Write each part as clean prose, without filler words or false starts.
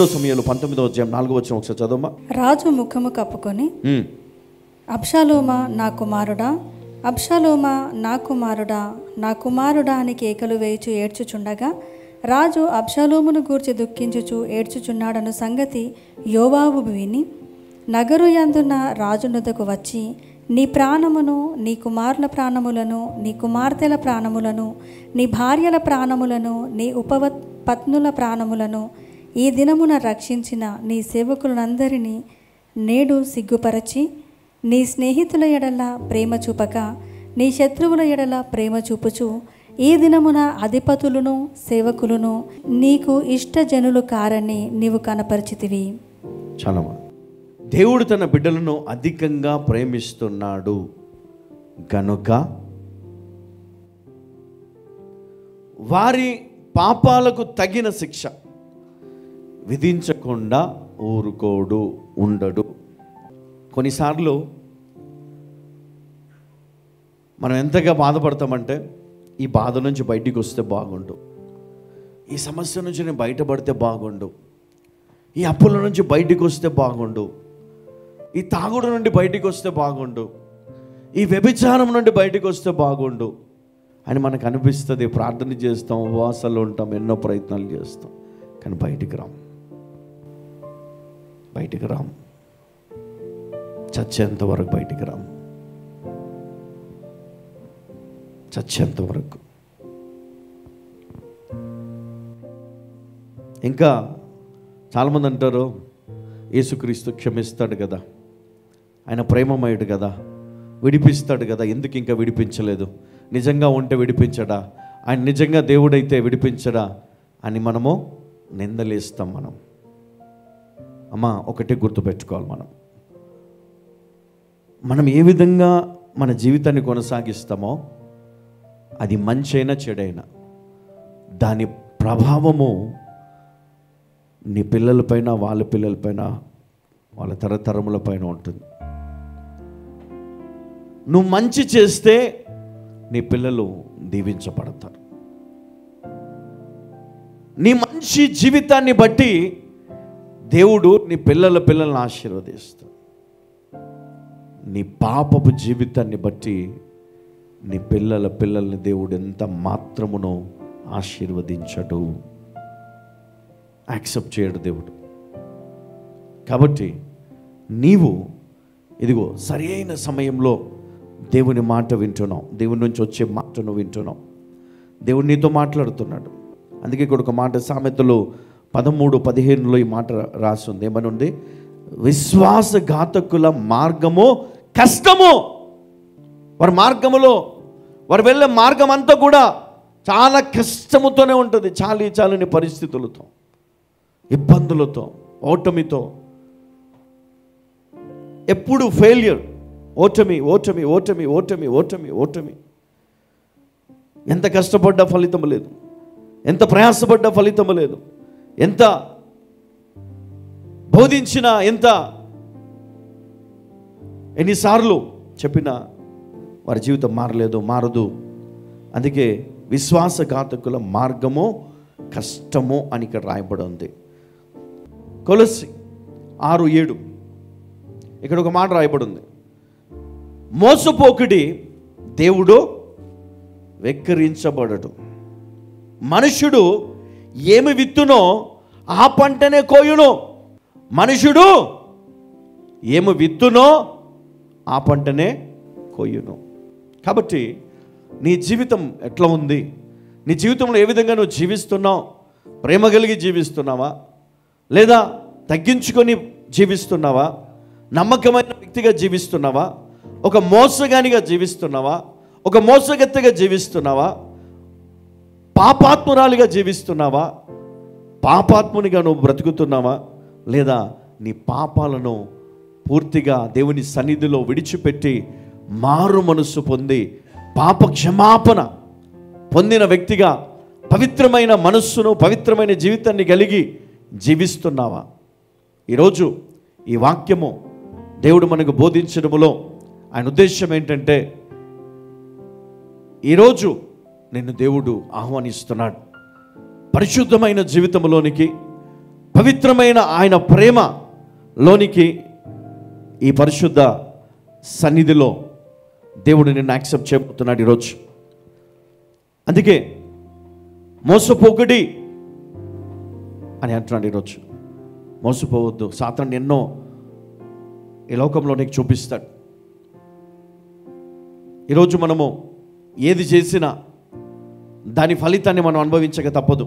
రెండో సమూయేలు 19వ అధ్యాయం 4వ వచనం ఒకసారి చదవమ్మా. రాజు ముఖము కప్పుకొని, అబ్షాలోమా నా కుమారుడా, అబ్షాలోమా నా కుమారుడా, నా కుమారుడా అని కేకలు వేయుచు ఏడ్చుచుండగా రాజు అబ్షాలోమును గూర్చి దుఃఖించుచు ఏడ్చుచున్నాడను సంగతి యోవాబు విని నగరు యందున్న రాజునొద్దకు వచ్చి, నీ ప్రాణమును, నీ కుమారుల ప్రాణములను, నీ కుమార్తెల ప్రాణములను, నీ భార్యల ప్రాణములను, నీ ఉపపత్నుల ప్రాణములను ఈ దినమున రక్షించిన నీ సేవకులందరినీ నేడు సిగ్గుపరచి, నీ స్నేహితుల ఎడల ప్రేమ చూపక నీ శత్రువుల ఎడల ప్రేమ చూపుచు ఈ దినమున అధిపతులను సేవకులను నీకు ఇష్టజనులు కారని నీవు కనపరిచితివి. చాలమ్మా. దేవుడు తన బిడ్డలను అధికంగా ప్రేమిస్తున్నాడు గనుక వారి పాపాలకు తగిన శిక్ష విధించకుండా ఊరుకోడు, ఉండడు. కొన్నిసార్లు మనం ఎంతగా బాధపడతామంటే, ఈ బాధ నుంచి బయటికి వస్తే బాగుండు, ఈ సమస్య నుంచి నేను బయటపడితే బాగుండు, ఈ అప్పుల నుంచి బయటికి వస్తే బాగుండు, ఈ తాగుడు నుండి బయటికి వస్తే బాగుండు, ఈ వ్యభిచారం నుండి బయటికి వస్తే బాగుండు అని మనకు అనిపిస్తుంది. ప్రార్థన చేస్తాం, ఉపవాసాలు ఉంటాం, ఎన్నో ప్రయత్నాలు చేస్తాం, కానీ బయటికి రాం. చచ్చేంత వరకు బయటికి రాం. చచ్చేంత వరకు. ఇంకా చాలామంది అంటారు, యేసుక్రీస్తు క్షమిస్తాడు కదా, ఆయన ప్రేమమయుడు కదా, విడిపిస్తాడు కదా, ఎందుకు ఇంకా విడిపించలేదు? నిజంగా ఉంటే విడిపించడా? ఆయన నిజంగా దేవుడైతే విడిపించడా అని మనము నిందలేస్తాం. అమ్మా, ఒకటే గుర్తుపెట్టుకోవాలి, మనం ఏ విధంగా మన జీవితాన్ని కొనసాగిస్తామో, అది మంచైనా చెడైనా, దాని ప్రభావము నీ పిల్లలపైన, వాళ్ళ పిల్లలపైన, వాళ్ళ తరతరములపైన ఉంటుంది. నువ్వు మంచి చేస్తే నీ పిల్లలు దీవించబడతారు. నీ మంచి జీవితాన్ని బట్టి దేవుడు నీ పిల్లలను ఆశీర్వదిస్తాడు. నీ పాపపు జీవితాన్ని బట్టి నీ పిల్లల్ని దేవుడు ఎంత మాత్రమునో ఆశీర్వదించడు, యాక్సెప్ట్ చేయడు దేవుడు. కాబట్టి నీవు ఇదిగో సరైన సమయంలో దేవుని మాట వింటున్నావు, దేవుని నుంచి వచ్చే మాటను వింటున్నావు, దేవుడు నీతో మాట్లాడుతున్నాడు. అందుకే ఇక్కడ ఒక మాట సామెతలు 13:15 ఈ మాట రాసింది. ఏమని ఉంది? విశ్వాసఘాతకుల మార్గము కష్టము. వారి మార్గములో, వారు వెళ్ళే మార్గం అంతా కూడా చాలా కష్టముతోనే ఉంటుంది. చాలని పరిస్థితులతో, ఇబ్బందులతో, ఓటమితో, ఎప్పుడు ఫెయిల్యూర్, ఓటమి. ఎంత కష్టపడ్డా ఫలితం లేదు, ఎంత ప్రయాసపడ్డా ఫలితం లేదు, ఎంత బోధించినా, ఎన్నిసార్లు చెప్పినా వారి జీవితం మారదు. అందుకే విశ్వాసఘాతకుల మార్గము కష్టము అని ఇక్కడ రాయబడి ఉంది. కొలస్సీ 6:7 ఇక్కడ ఒక మాట రాయబడి ఉంది. మోసపోకుడి, దేవుడు వెక్కిరించబడడు. మనుషుడు ఏమి విత్తునో ఆ పంటనే కోయును. మనుషుడు ఏమి విత్తునో ఆ పంటనే కోయును. కాబట్టి నీ జీవితం ఎట్లా ఉంది? నీ జీవితంలో ఏ విధంగా నువ్వు జీవిస్తున్నావు? ప్రేమ కలిగి జీవిస్తున్నావా, లేదా తగ్గించుకొని జీవిస్తున్నావా? నమ్మకమైన వ్యక్తిగా జీవిస్తున్నావా? ఒక మోసగానిగా జీవిస్తున్నావా? ఒక మోసగత్తెగా జీవిస్తున్నావా? పాపాత్మురాలిగా జీవిస్తున్నావా? పాపాత్మునిగా నువ్వు బ్రతుకుతున్నావా? లేదా నీ పాపాలను పూర్తిగా దేవుని సన్నిధిలో విడిచిపెట్టి మారు మనస్సు పొంది పాప క్షమాపణ పొందిన వ్యక్తిగా పవిత్రమైన మనస్సును, పవిత్రమైన జీవితాన్ని కలిగి జీవిస్తున్నావా? ఈరోజు ఈ వాక్యము దేవుడు మనకు బోధించడములో ఆయన ఉద్దేశం ఏంటంటే, ఈరోజు నిన్ను దేవుడు ఆహ్వానిస్తున్నాడు పరిశుద్ధమైన జీవితంలోనికి, పవిత్రమైన ఆయన ప్రేమలోనికి ఈ పరిశుద్ధ సన్నిధిలో దేవుడు నిన్ను యాక్సెప్ట్ చేయబోతున్నాడు ఈరోజు. అందుకే మోసపోకుడి అని అంటున్నాడు ఈరోజు. మోసపోవద్దు. సాతాను ఎన్నో ఈ లోకంలో నీకు చూపిస్తాడు. ఈరోజు మనము ఏది చేసినా దాని ఫలితాన్ని మనం అనుభవించక తప్పదు.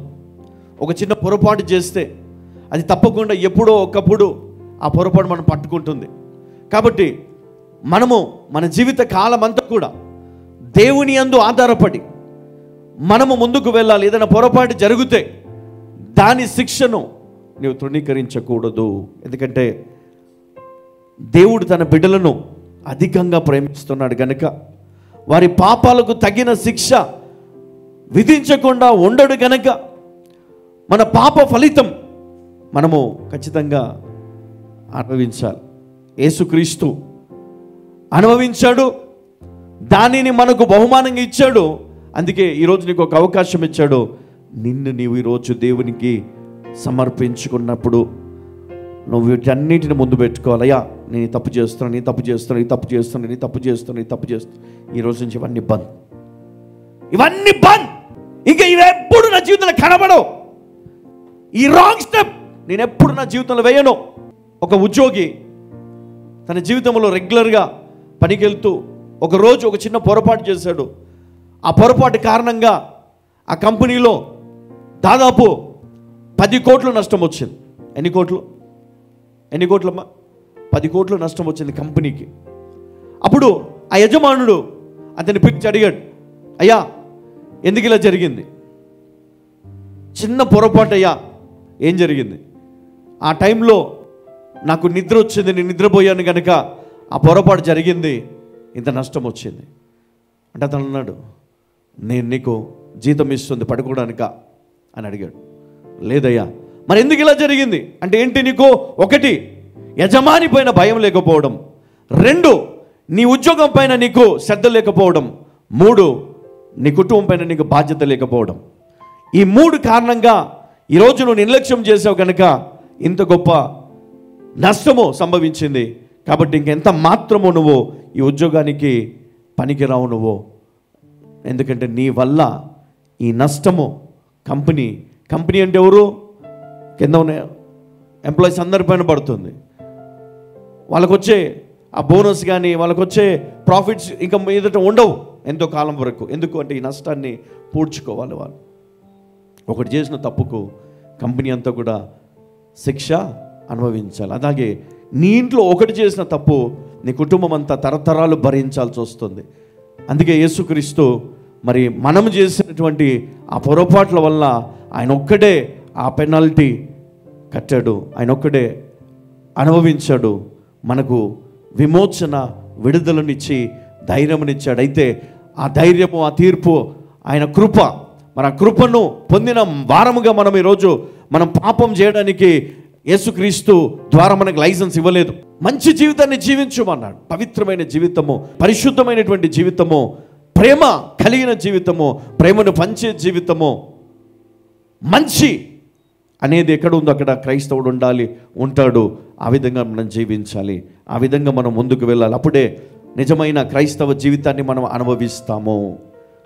ఒక చిన్న పొరపాటు చేస్తే అది తప్పకుండా ఎప్పుడో ఒకప్పుడు ఆ పొరపాటు మనం పట్టుకుంటుంది. కాబట్టి మనము మన జీవిత కాలం అంతా కూడా దేవుని యందు ఆధారపడి మనము ముందుకు వెళ్ళాలి. ఏదైనా పొరపాటు జరిగితే దాని శిక్షను నీవు తృణీకరించకూడదు. ఎందుకంటే దేవుడు తన బిడ్డలను అధికంగా ప్రేమిస్తున్నాడు గనుక, వారి పాపాలకు తగిన శిక్ష విధించకుండా ఉండడు గనక, మన పాప ఫలితం మనము ఖచ్చితంగా అనుభవించాలి. యేసుక్రీస్తు అనుభవించాడు, దానిని మనకు బహుమానంగా ఇచ్చాడు. అందుకే ఈరోజు నీకు ఒక అవకాశం ఇచ్చాడు. నిన్ను నీవు ఈరోజు దేవునికి సమర్పించుకున్నప్పుడు నువ్వు వీటన్నిటిని ముందు పెట్టుకోవాలి. అయ్యా, నేను తప్పు చేస్తున్నాను, ఈ తప్పు చేస్తున్నాను, ఈ తప్పు చేస్తున్నాను, ఈ తప్పు చేస్తున్నాను, ఈ తప్పు చేస్తున్నాను. ఈరోజు నుంచి ఇవన్నీ బంద్, ఇవన్నీ బంద్. ఇంకా ఇవి ఎప్పుడు నా జీవితంలో కనబడవు. ఈ రాంగ్ స్టెప్ నేను ఎప్పుడు నా జీవితంలో వేయను. ఒక ఉద్యోగి తన జీవితంలో రెగ్యులర్గా పనికి వెళ్తూ ఒకరోజు ఒక చిన్న పొరపాటు చేశాడు. ఆ పొరపాటు కారణంగా ఆ కంపెనీలో దాదాపు 10 కోట్లు నష్టం వచ్చింది. ఎన్ని కోట్లమ్మా? 10 కోట్లు నష్టం వచ్చింది కంపెనీకి. అప్పుడు ఆ యజమానుడు అతన్ని పిలిచి అడిగాడు, అయ్యా ఎందుకు ఇలా జరిగింది? చిన్న పొరపాటు అయ్యా, ఏం జరిగింది? ఆ టైంలో నాకు నిద్ర వచ్చింది, నేను నిద్రపోయాను కనుక ఆ పొరపాటు జరిగింది, ఇంత నష్టం వచ్చింది అంటే అతను అన్నాడు, నేను నీకు జీతం ఇస్తుంది పడుకోవడానిక అని అడిగాడు. లేదయ్యా. మరి ఎందుకు ఇలా జరిగింది అంటే ఏంటి? నీకు 1 యజమాని పైన భయం లేకపోవడం, 2 నీ ఉద్యోగం పైన నీకు శ్రద్ధ లేకపోవడం, 3 నీ కుటుంబం పైన నీకు బాధ్యత లేకపోవడం. ఈ 3 కారణంగా ఈరోజు నువ్వు నిర్లక్ష్యం చేసావు కనుక ఇంత గొప్ప నష్టము సంభవించింది. కాబట్టి ఇంకెంత మాత్రమో నువ్వు ఈ ఉద్యోగానికి పనికిరావు నువ్వు. ఎందుకంటే నీ వల్ల ఈ నష్టము కంపెనీ అంటే ఎవరు? కింద ఉన్న ఎంప్లాయీస్ అందరిపైన పడుతుంది. వాళ్ళకు వచ్చే ఆ బోనస్ కానీ వాళ్ళకు వచ్చే ప్రాఫిట్స్ ఇంకా మీదట ఉండవు ఎంతో కాలం వరకు. ఎందుకు అంటే ఈ నష్టాన్ని పూడ్చుకోవాలి వాళ్ళు. ఒకటి చేసిన తప్పుకు కంపెనీ అంతా కూడా శిక్ష అనుభవించాలి. అలాగే నీ ఇంట్లో ఒకటి చేసిన తప్పు నీ కుటుంబం అంతా తరతరాలు భరించాల్సి వస్తుంది. అందుకే యేసుక్రీస్తు మరి మనం చేసినటువంటి ఆ పొరపాట్ల వల్ల ఆయన ఒక్కడే ఆ పెనాల్టీ కట్టాడు, ఆయన ఒక్కడే అనుభవించాడు, మనకు విమోచన విడుదలనిచ్చి ధైర్యమునిచ్చాడు. అయితే ఆ ధైర్యము, ఆ తీర్పు ఆయన కృప. మన కృపను పొందిన వారముగా మనం ఈరోజు మనం పాపం చేయడానికి యేసుక్రీస్తు ద్వారా మనకు లైసెన్స్ ఇవ్వలేదు. మంచి జీవితాన్ని జీవించమన్నాడు. పవిత్రమైన జీవితము, పరిశుద్ధమైనటువంటి జీవితము, ప్రేమ కలిగిన జీవితము, ప్రేమను పంచే జీవితము, మంచి అనేది ఎక్కడ ఉందో అక్కడ క్రైస్తవుడు ఉంటాడు. ఆ విధంగా మనం జీవించాలి, ఆ విధంగా మనం ముందుకు వెళ్ళాలి. అప్పుడే నిజమైన క్రైస్తవ జీవితాన్ని మనం అనుభవిస్తాము.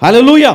హల్లెలూయా.